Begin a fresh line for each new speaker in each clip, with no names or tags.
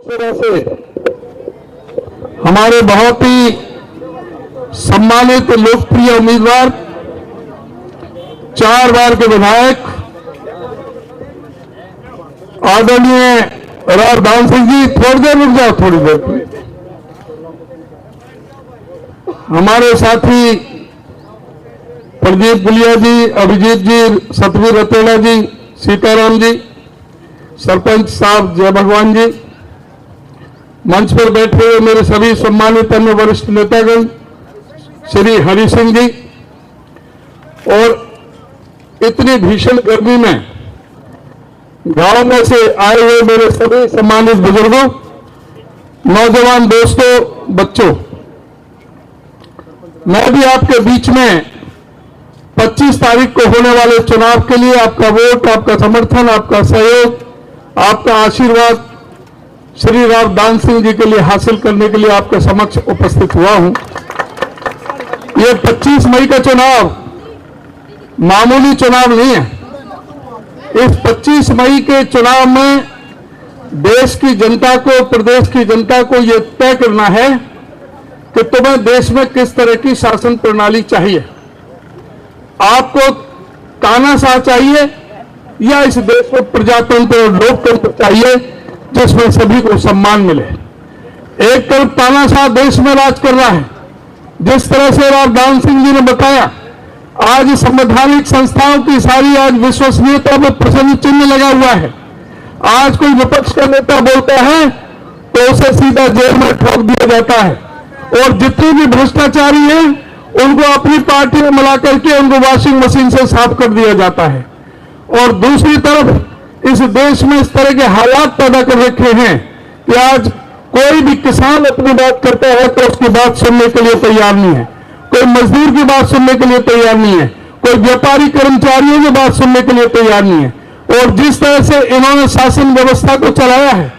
तरह से हमारे बहुत ही सम्मानित लोकप्रिय उम्मीदवार 4 बार के विधायक आदरणीय राव दान सिंह जी, थोड़ी देर रुक जाओ, थोड़ी देर। हमारे साथी प्रदीप गुलिया जी, अभिजीत जी, सतवीर रतेला जी, सीताराम जी, सरपंच साहब जय भगवान जी, मंच पर बैठे हुए मेरे सभी सम्मानित अन्य वरिष्ठ नेतागण, श्री हरि सिंह जी, और इतनी भीषण गर्मी में गांव में से आए हुए मेरे सभी सम्मानित बुजुर्गों, नौजवान दोस्तों, बच्चों, मैं भी आपके बीच में 25 तारीख को होने वाले चुनाव के लिए आपका वोट, आपका समर्थन, आपका सहयोग, आपका आशीर्वाद श्री राव दान सिंह जी के लिए हासिल करने के लिए आपके समक्ष उपस्थित हुआ हूं। ये 25 मई का चुनाव मामूली चुनाव नहीं है। इस 25 मई के चुनाव में देश की जनता को, प्रदेश की जनता को यह तय करना है कि तुम्हें देश में किस तरह की शासन प्रणाली चाहिए। आपको तानाशाह चाहिए या इस देश में प्रजातंत्र और लोकतंत्र चाहिए जिसमें सभी को सम्मान मिले। एक तरफ तानाशाह देश में राज कर रहा है, जिस तरह से राव दान सिंह जी ने बताया, आज संवैधानिक संस्थाओं की सारी आज विश्वसनीयता में प्रश्न चिन्ह लगा हुआ है। आज कोई विपक्ष का नेता बोलता है तो उसे सीधा जेल में ठोक दिया जाता है, और जितने भी भ्रष्टाचारी हैं उनको अपनी पार्टी में मिला करके उनको वॉशिंग मशीन से साफ कर दिया जाता है। और दूसरी तरफ इस देश में इस तरह के हालात पैदा कर रखे हैं कि आज कोई भी किसान अपनी बात करता है तो उसकी बात सुनने के लिए तैयार नहीं है, कोई मजदूर की बात सुनने के लिए तैयार नहीं है, कोई व्यापारी कर्मचारियों की बात सुनने के लिए तैयार नहीं है। और जिस तरह से इन्होंने शासन व्यवस्था को चलाया है,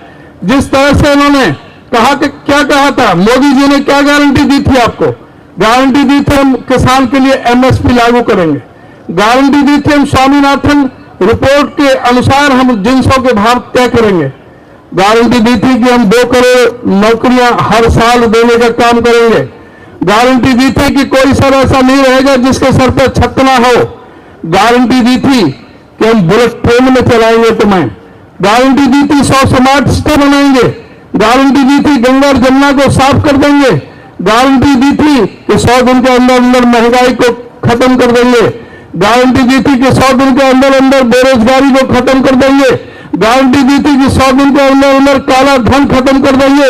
जिस तरह से इन्होंने कहा कि क्या कहा था, मोदी जी ने क्या गारंटी दी थी आपको? गारंटी दी थी हम किसान के लिए एमएसपी लागू करेंगे, गारंटी दी थी हम स्वामीनाथन रिपोर्ट के अनुसार हम जिंसों के भाव तय करेंगे, गारंटी दी थी कि हम 2 करोड़ नौकरियां हर साल देने का काम करेंगे, गारंटी दी थी कि कोई सर ऐसा नहीं रहेगा जिसके सर पर छत ना हो, गारंटी दी थी कि हम बुलेट ट्रेन में चलाएंगे तुम्हें, गारंटी दी थी 100 स्मार्ट सिटी बनाएंगे, गारंटी दी थी गंगा और जमुना को साफ कर देंगे, गारंटी दी थी कि 100 दिन के अंदर अंदर महंगाई को खत्म कर देंगे, गारंटी दी थी कि 100 दिन के अंदर अंदर बेरोजगारी को खत्म कर देंगे, गारंटी दी थी कि 100 दिन के अंदर अंदर काला धन खत्म कर देंगे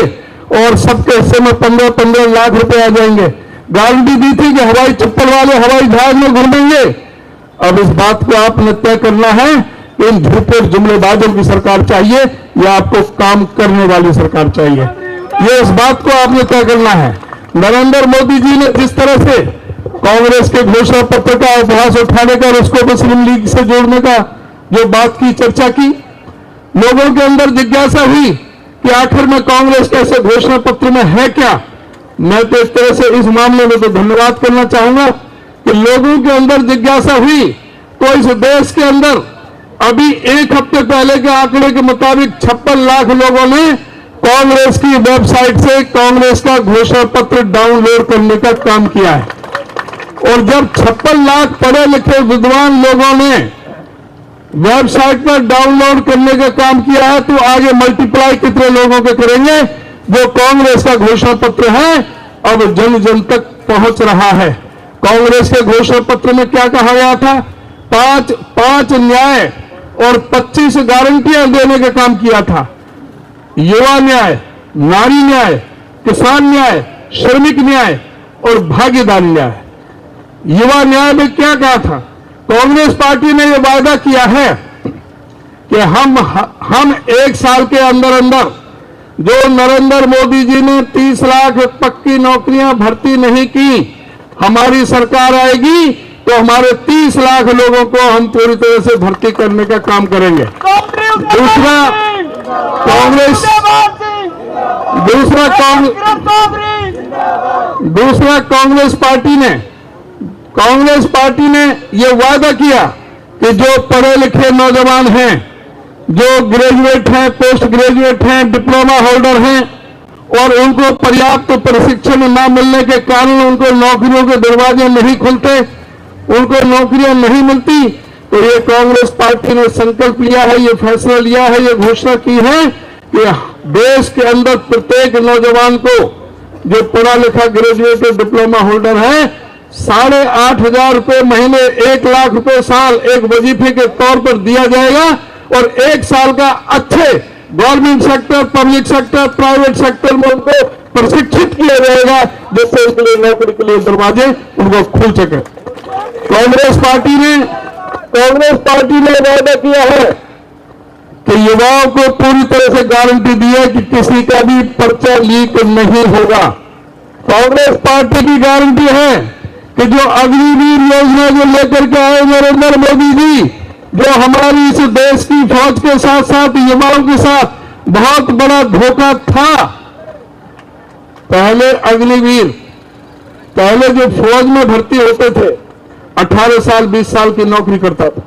और सबके हिस्से में 15-15 लाख रुपए आ जाएंगे, गारंटी दी थी कि हवाई चप्पल वाले हवाई जहाज में घूमेंगे। अब इस बात को आपने तय करना है कि इन झूठे जुमलेबाजों की सरकार चाहिए या आपको काम करने वाली सरकार चाहिए, ये इस बात को आपने तय करना है। नरेंद्र मोदी जी ने जिस तरह से कांग्रेस के घोषणा पत्र का उपहास उठाने का और उसको मुस्लिम लीग से जोड़ने का जो बात की, चर्चा की, लोगों के अंदर जिज्ञासा हुई कि आखिर में कांग्रेस के ऐसे घोषणा पत्र में है क्या। मैं तो इस तरह से इस मामले में तो धन्यवाद करना चाहूंगा कि लोगों के अंदर जिज्ञासा हुई। तो इस देश के अंदर अभी 1 हफ्ते पहले के आंकड़े के मुताबिक 56 लाख लोगों ने कांग्रेस की वेबसाइट से कांग्रेस का घोषणा पत्र डाउनलोड करने का काम किया है। और जब 56 लाख पढ़े लिखे विद्वान लोगों ने वेबसाइट पर डाउनलोड करने का काम किया है, तो आगे मल्टीप्लाई कितने लोगों के करेंगे जो कांग्रेस का घोषणा पत्र है अब जन जन तक पहुंच रहा है। कांग्रेस के घोषणा पत्र में क्या कहा गया था? 5 न्याय और 25 गारंटियां देने का काम किया था। युवा न्याय, नारी न्याय, किसान न्याय, श्रमिक न्याय और भागीदारी न्याय। युवा न्याय में क्या कहा था? कांग्रेस पार्टी ने यह वायदा किया है कि हम 1 साल के अंदर अंदर जो नरेंद्र मोदी जी ने 30 लाख पक्की नौकरियां भर्ती नहीं की, हमारी सरकार आएगी तो हमारे 30 लाख लोगों को हम पूरी तरह से भर्ती करने का काम करेंगे। दूसरा कांग्रेस पार्टी ने यह वादा किया कि जो पढ़े लिखे नौजवान हैं जो ग्रेजुएट हैं, पोस्ट ग्रेजुएट हैं, डिप्लोमा होल्डर हैं और उनको पर्याप्त प्रशिक्षण न मिलने के कारण उनको नौकरियों के दरवाजे नहीं खुलते, उनको नौकरियां नहीं मिलती, तो ये कांग्रेस पार्टी ने संकल्प लिया है, ये फैसला लिया है, ये घोषणा की है कि देश के अंदर प्रत्येक नौजवान को जो पढ़ा लिखा ग्रेजुएट डिप्लोमा होल्डर है 8,500 रुपए महीने, 1 लाख रुपए साल एक वजीफे के तौर पर दिया जाएगा और 1 साल का अच्छे government sector, public sector, private sector में उनको प्रशिक्षित किया जाएगा, जिससे उनके लिए नौकरी के लिए दरवाजे उनको खुल सके। कांग्रेस पार्टी ने वादा किया है कि युवाओं को पूरी तरह से गारंटी दी है कि किसी का भी पर्चा लीक नहीं होगा। कांग्रेस पार्टी की गारंटी है कि जो अग्निवीर योजना जो लेकर के आए नरेंद्र मोदी जी, जो हमारी इस देश की फौज के साथ साथ युवाओं के साथ बहुत बड़ा धोखा था। पहले अग्निवीर, पहले जो फौज में भर्ती होते थे 18 साल 20 साल की नौकरी करता था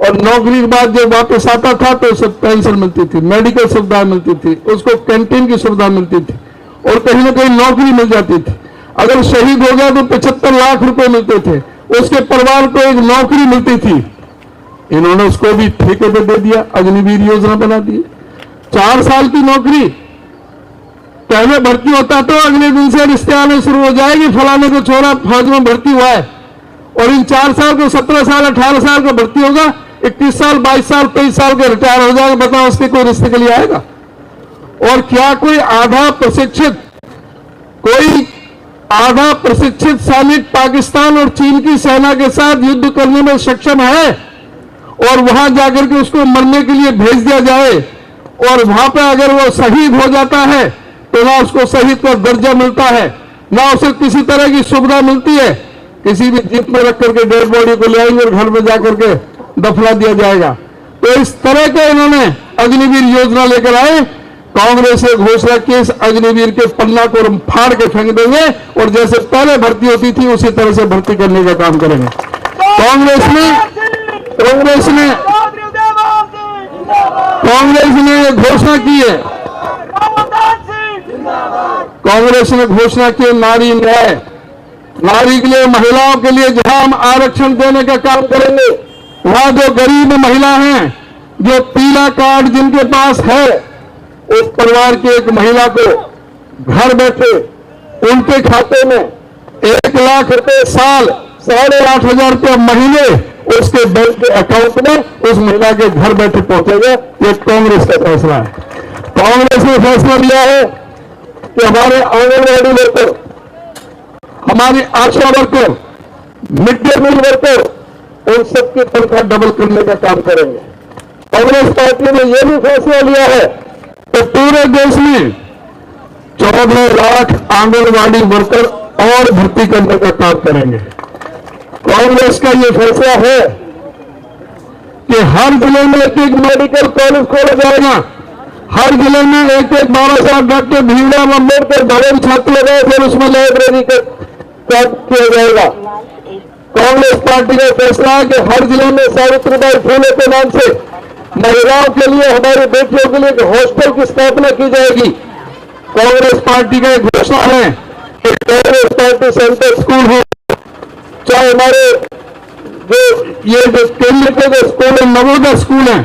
और नौकरी के बाद जब वापस आता था तो उसे पेंशन मिलती थी, मेडिकल सुविधा मिलती थी, उसको कैंटीन की सुविधा मिलती थी और कहीं ना कहीं नौकरी मिल जाती थी। अगर शहीद हो गया तो 75 लाख रुपए मिलते थे, उसके परिवार को एक नौकरी मिलती थी। इन्होंने उसको भी ठेके पे दे दिया, अग्निवीर योजना बना दी। 4 साल की नौकरी, पहले भर्ती होता तो अगले दिन से रिश्ते आने शुरू हो जाएगी, फलाने को छोरा फौज में भर्ती हुआ है, और इन 4 साल को 17 साल 18 साल का भर्ती होगा, 21 साल 22 साल 23 साल के रिटायर हो जाएगा। बताओ उसके कोई रिश्ते के लिए आएगा? और क्या कोई आधा प्रशिक्षित सैनिक पाकिस्तान और चीन की सेना के साथ युद्ध करने में सक्षम है और वहां जाकर के उसको मरने के लिए भेज दिया जाए और वहां पर अगर वो शहीद हो जाता है तो ना उसको शहीद का दर्जा मिलता है, ना उसे किसी तरह की सुविधा मिलती है, किसी भी जीप में रख करके डेड बॉडी को ले आएंगे और घर में जाकर के दफना दिया जाएगा। तो इस तरह के इन्होंने अग्निवीर योजना लेकर आए। कांग्रेस ने घोषणा की इस अग्निवीर के पन्ना को हम फाड़ के फेंक देंगे और जैसे पहले भर्ती होती थी उसी तरह से भर्ती करने का काम करेंगे। कांग्रेस ने घोषणा की है, कांग्रेस ने घोषणा की है नारी न्याय, नारी के लिए, महिलाओं के लिए जहां हम आरक्षण देने का काम करेंगे, वहां जो गरीब महिला हैं, जो पीला कार्ड जिनके पास है, उस परिवार की एक महिला को घर बैठे उनके खाते में 1 लाख रुपए साल, 8,500 रुपये महीने उसके बैंक के अकाउंट में उस महिला के घर बैठे पहुंचेगा। ये कांग्रेस का फैसला है। कांग्रेस ने फैसला लिया है कि हमारे आंगनबाड़ी वर्कर, हमारी ASHA worker, mid day meal worker, उन सबकी तनख्वाह डबल करने का काम करेंगे। कांग्रेस पार्टी ने यह भी फैसला लिया है कि पूरे देश में 14 लाख आंगनबाड़ी वर्कर और भर्ती करने का काम करेंगे। कांग्रेस का यह फैसला है कि हर जिले में एक मेडिकल कॉलेज खोला जाएगा, हर जिले में एक बाबा साहब डॉक्टर भीमराव अम्बेडकर भवन छात्र लगाए, फिर उसमें लाइब्रेरी का काम किया जाएगा। कांग्रेस पार्टी का फैसला है कि हर जिले में सावित्रीबाई फुले के नाम से महिलाओं के लिए, हमारी बेटियों के लिए एक हॉस्टल की स्थापना की जाएगी। कांग्रेस पार्टी का एक घोषणा है कि कांग्रेस पार्टी सेंट्रल स्कूल हो, चाहे हमारे जो केंद्र के जो स्कूल है, नवोदय स्कूल हैं,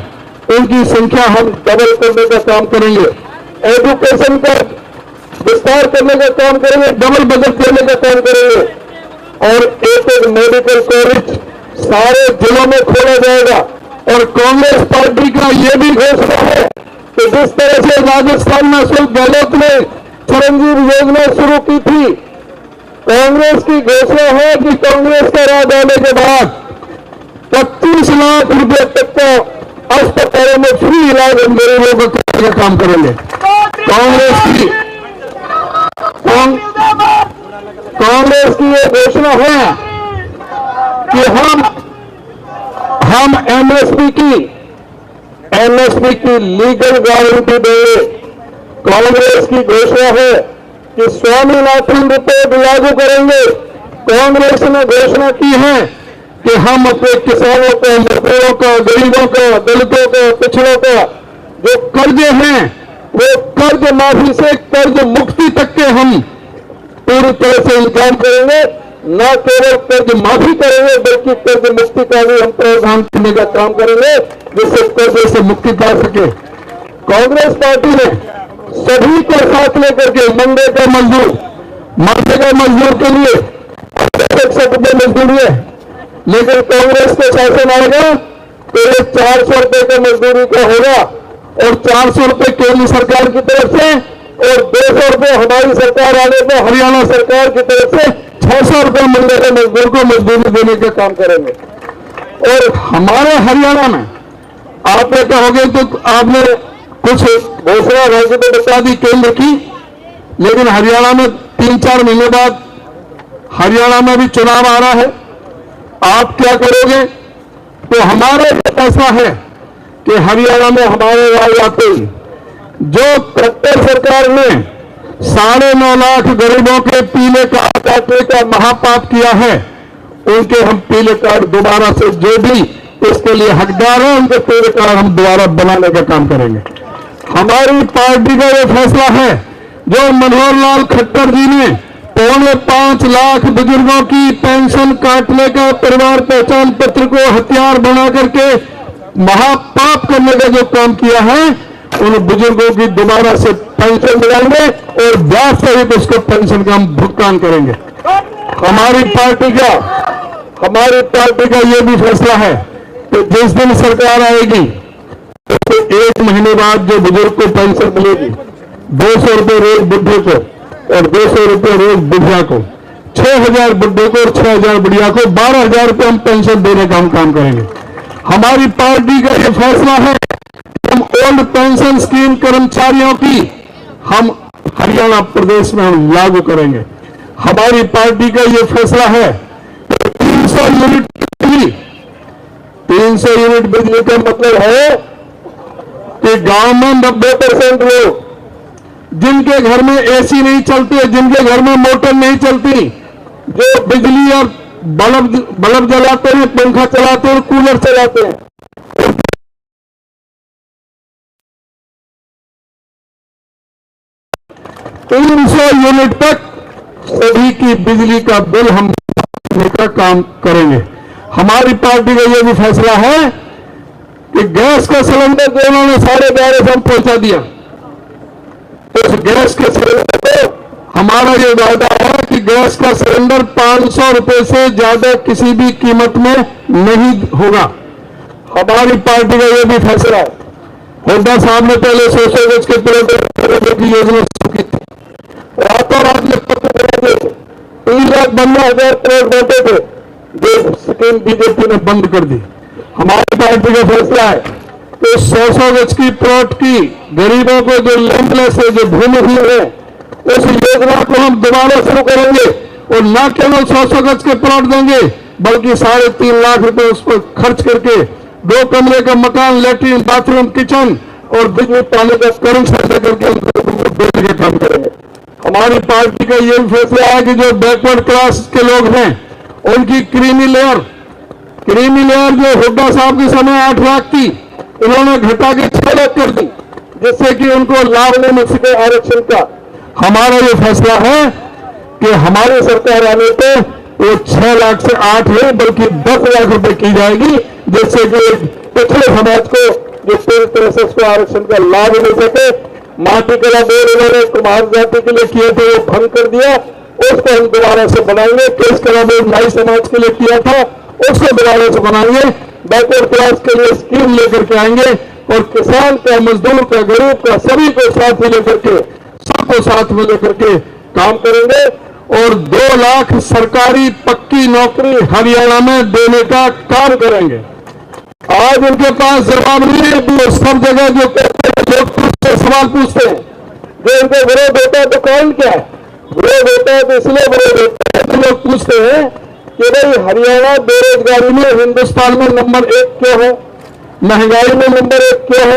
उनकी संख्या हम डबल करने का काम करेंगे। एजुकेशन का विस्तार करने का काम करेंगे, डबल बजट देने का काम करेंगे और एक मेडिकल कॉलेज सारे जिलों में खोला जाएगा। और कांग्रेस पार्टी का यह भी घोषणा है कि जिस तरह से राजस्थान में अशोक गहलोत ने चिरंजीव योजना शुरू की थी, कांग्रेस की घोषणा है कि कांग्रेस का राज आने के बाद 25 लाख रुपए तक का अस्पतालों में फ्री इलाज हम गरीबों को करने का काम करेंगे। कांग्रेस की ये घोषणा है कि हम एमएसपी की लीगल गारंटी देंगे। कांग्रेस की घोषणा है कि स्वामीनाथन रिपोर्ट लागू करेंगे। कांग्रेस ने घोषणा की है कि हम अपने किसानों को, मजदूरों को, गरीबों को, दलितों को, पिछड़ों को जो कर्जे हैं वो कर्ज माफी से कर्ज मुक्ति तक के हम पूरी तरह से इंतजाम करेंगे। न केवल कर्ज माफी करेंगे बल्कि कर्ज मुक्ति का भी हम प्रावधान करने का काम करेंगे जिससे कर्ज से मुक्ति पा सके। कांग्रेस पार्टी ने सभी को साथ लेकर के मंडे का मजदूर के लिए 100 रुपये मजदूरी है, लेकिन कांग्रेस के शासन आएगा तो ये 400 रुपये का मजदूरी का होगा और 400 रुपये केंद्र सरकार की तरफ से और 200 रुपये हमारी सरकार आने पर हरियाणा सरकार की तरफ से 600 रुपये मंडे के मजदूर को मजदूरी देने का काम करेंगे। और हमारे हरियाणा में आपने कहोगे तो आपने कुछ घोषणा राज्य में बता दी केंद्र की, लेकिन हरियाणा में 3-4 महीने बाद हरियाणा में भी चुनाव आ रहा है। आप क्या करोगे? तो हमारा फैसला है कि हरियाणा में हमारे राज आते ही जो खट्टर सरकार ने 9.5 लाख गरीबों के पीले कार्ड काटने का महापाप किया है, उनके हम पीले कार्ड दोबारा से जो भी इसके लिए हकदार है उनके पीले कार्ड हम दोबारा बनाने का काम करेंगे। हमारी पार्टी का यह फैसला है जो मनोहर लाल खट्टर जी ने 5.25 लाख बुजुर्गों की पेंशन काटने का परिवार पहचान पत्र को हथियार बना करके महापाप करने का जो काम किया है, उन बुजुर्गों की दोबारा से पेंशन दिलाएंगे और ब्याज सहित उसको पेंशन का हम भुगतान करेंगे। हमारी पार्टी का यह भी फैसला है कि जिस दिन सरकार आएगी तो 1 महीने बाद जो बुजुर्ग को पेंशन मिलेगी 200 रुपये रोज बुढ़े को और 200 रुपये रोज बुढ़िया को, 6,000 बुढ़े को और 6,000 बुढ़िया को 12,000 रुपये हम पेंशन देने का हम काम करेंगे। हमारी पार्टी का यह फैसला है कि हम ओल्ड पेंशन स्कीम कर्मचारियों की हम हरियाणा प्रदेश में हम लागू करेंगे। हमारी पार्टी का यह फैसला है कि 300 यूनिट बिजली का मतलब है कि गांव में 90% लोग जिनके घर में एसी नहीं चलते, जिनके घर में मोटर नहीं चलती, जो बिजली और बल्ब जलाते हैं, पंखा चलाते हैं, कूलर चलाते हैं, 300 यूनिट तक सभी की बिजली का बिल हम देने का काम करेंगे। हमारी पार्टी का यह भी फैसला है कि गैस का सिलेंडर जो उन्होंने 11.5 हम पहुंचा दिया, उस गैस के सिलेंडर को हमारा ये वादा है कि गैस का सिलेंडर 500 रुपए से ज्यादा किसी भी कीमत में नहीं होगा। हमारी पार्टी का यह भी फैसला है, हुड्डा साहब ने पहले 100 गज के प्लॉट की योजना शुरू की थी, रातों रात में पत्र बना दिए, 3,52,000 प्लॉट बैठे थे जो स्कीम बीजेपी ने बंद कर दी। हमारी पार्टी का फैसला है कि 100 गज की प्लॉट की गरीबों को जो लैंडलेस है, जो भूमिहीन है, उस योजना को हम दोबारा शुरू करेंगे और न केवल 100 गज के प्लॉट देंगे बल्कि 3.5 लाख रुपए उस पर खर्च करके 2 कमरे का मकान, लेटरिन, बाथरूम, किचन और बिजली पानी का कनेक्शन देकर के उनको देने का काम करेंगे। हमारी पार्टी का यह फैसला है कि जो बैकवर्ड क्लास के लोग हैं उनकी क्रीमी लेयर जो हुड्डा साहब के समय 8 लाख थी, उन्होंने घटा के 6 लाख कर दी, जिससे कि उनको लाभ नहीं मिल सके आरक्षण का। हमारा ये फैसला है कि हमारी सरकार आने पे वो 6 लाख से 8 है बल्कि 10 लाख रुपए की जाएगी, जिससे कि पिछले समाज को जो पूरी तरह से उसको आरक्षण का लाभ मिल सके। माटी कला बोर्ड उन्होंने कुमार जाति के लिए किए थे, वो भंग कर दिया, उसको हम दोबारा से बनाएंगे। केस कला बोर्ड नाई समाज के लिए किया था, उसको दोबारा से बनाएंगे। बैकवर्ड क्लास के लिए स्कीम लेकर के आएंगे और किसान का, मजदूर का, गरीब का, सभी को साथ में लेकर के, सबको साथ में लेकर के काम करेंगे और 2 लाख सरकारी पक्की नौकरी हरियाणा में देने का काम करेंगे। आज उनके पास जवाब नहीं है, वो सब जगह जो कहते हैं लोग से सवाल पूछते हैं, जो उनको विरोध होता है तो कारण क्या है? विरोध होता है तो इसलिए विरोध होता है कि लोग पूछते हैं कि भाई हरियाणा बेरोजगारी में हिंदुस्तान में नंबर 1 क्यों है, महंगाई में नंबर 1 क्यों है,